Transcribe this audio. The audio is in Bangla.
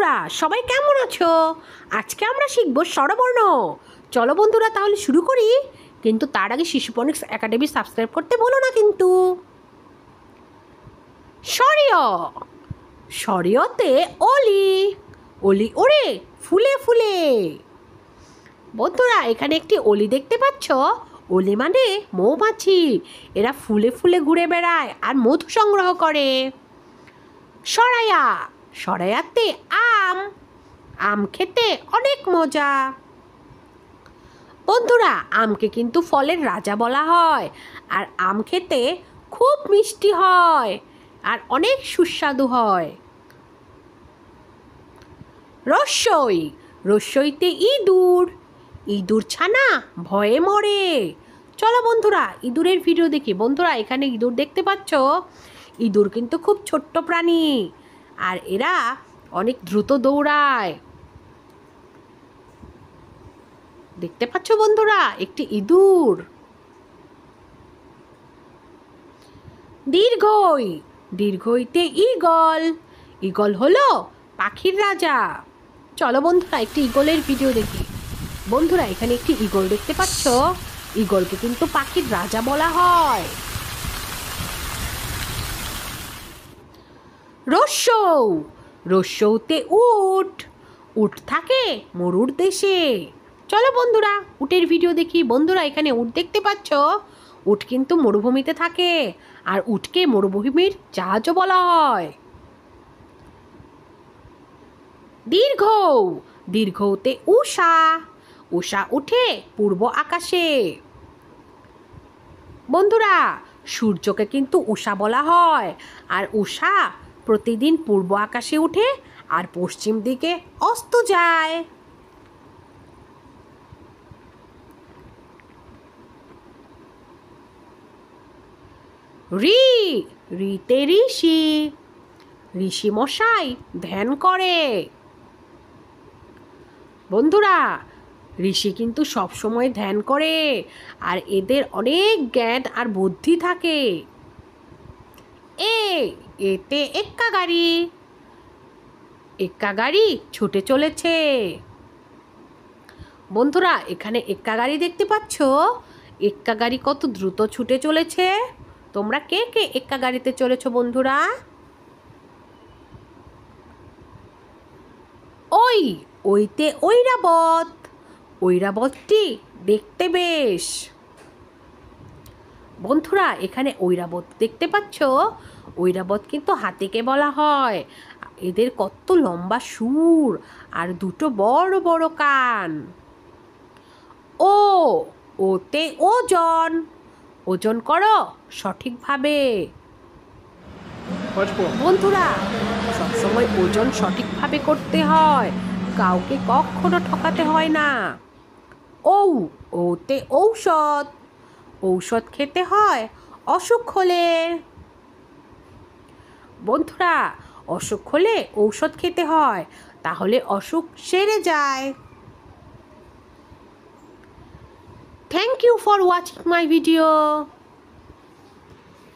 বন্ধুরা সবাই কেমন আছো? আজকে আমরা শিখব স্বরবর্ণ। চলো বন্ধুরা তাহলে শুরু করি, কিন্তু তার আগে শিশু ফোনিক্স একাডেমি সাবস্ক্রাইব করতে বলো না কিন্তু। স্বরীয়, স্বরীয়তে অলি, অলি ওরে ফুলে ফুলে। বন্ধুরা এখানে একটি অলি দেখতে পাচ্ছ। অলি মানে মৌমাছি, এরা ফুলে ফুলে ঘুরে বেড়ায় আর মধু সংগ্রহ করে। সরায়া, সরায়াতে আম, আম খেতে অনেক মজা। বন্ধুরা আমকে কিন্তু ফলের রাজা বলা হয়, আর আম খেতে খুব মিষ্টি হয় আর অনেক সুস্বাদু হয়। রস্যই, রস্যইতে ইঁদুর, ইঁদুর ছানা ভয়ে মরে। চলো বন্ধুরা ইঁদুরের ভিডিও দেখি। বন্ধুরা এখানে ইঁদুর দেখতে পাচ্ছ। ইঁদুর কিন্তু খুব ছোট্ট প্রাণী, আর এরা অনেক দ্রুত দৌড়ায়। দেখতে পাচ্ছ বন্ধুরা একটি ইঁদুর। দীর্ঘই, দীর্ঘইতে ঈগল, ঈগল হলো পাখির রাজা। চলো বন্ধুরা একটি ঈগলের ভিডিও দেখি। বন্ধুরা এখানে একটি ঈগল দেখতে পাচ্ছ। ঈগলকে কিন্তু পাখির রাজা বলা হয়। রস্যৌ, রস্যৌতে উট, উট থাকে মরুর দেশে। চলো বন্ধুরা উটের ভিডিও দেখি। বন্ধুরা এখানে উট দেখতে পাচ্ছ। উট কিন্তু মরুভূমিতে থাকে, আর উটকে মরুভূমির জাহাজও বলা হয়। দীর্ঘ, দীর্ঘতে উষা, উষা উঠে পূর্ব আকাশে। বন্ধুরা সূর্যকে কিন্তু উষা বলা হয়, আর উষা প্রতিদিন পূর্ব আকাশে উঠে আর পশ্চিম দিকে অস্ত যায়। ঋ, ঋতে ঋষি, ঋষি মশাই ধ্যান করে। বন্ধুরা ঋষি কিন্তু সবসময় ধ্যান করে, আর এদের অনেক জ্ঞান আর বুদ্ধি থাকে। এতে এক্কা গাড়ি, এক্কা গাড়ি ছুটে চলেছে। বন্ধুরা এখানে এক্কা গাড়ি দেখতে পাচ্ছ। এক্কা গাড়ি কত দ্রুত ছুটে চলেছে। তোমরা কে কে এক্কা গাড়িতে চলেছো বন্ধুরা? ওই, ওইতে ঐরাবত, ঐরাবতটি দেখতে বেশ। বন্ধুরা এখানে ঐরাবত দেখতে পাচ্ছ। ঐরাবত কিন্তু হাতিকে বলা হয়। এদের কত লম্বা সুর আর দুটো বড় বড় কান। ও, ওতে ওজন, ওজন করো সঠিকভাবে। বন্ধুরা সবসময় ওজন সঠিকভাবে করতে হয়, কাউকে কখনো ঠকাতে হয় না। ঔ, ওতে ঔষধ, ঔষধ খেতে হয় অসুখ হলে। বন্ধুরা অসুখ হলে ঔষধ খেতে হয়, তাহলে অসুখ সেরে যায়। Thank you for watching my video.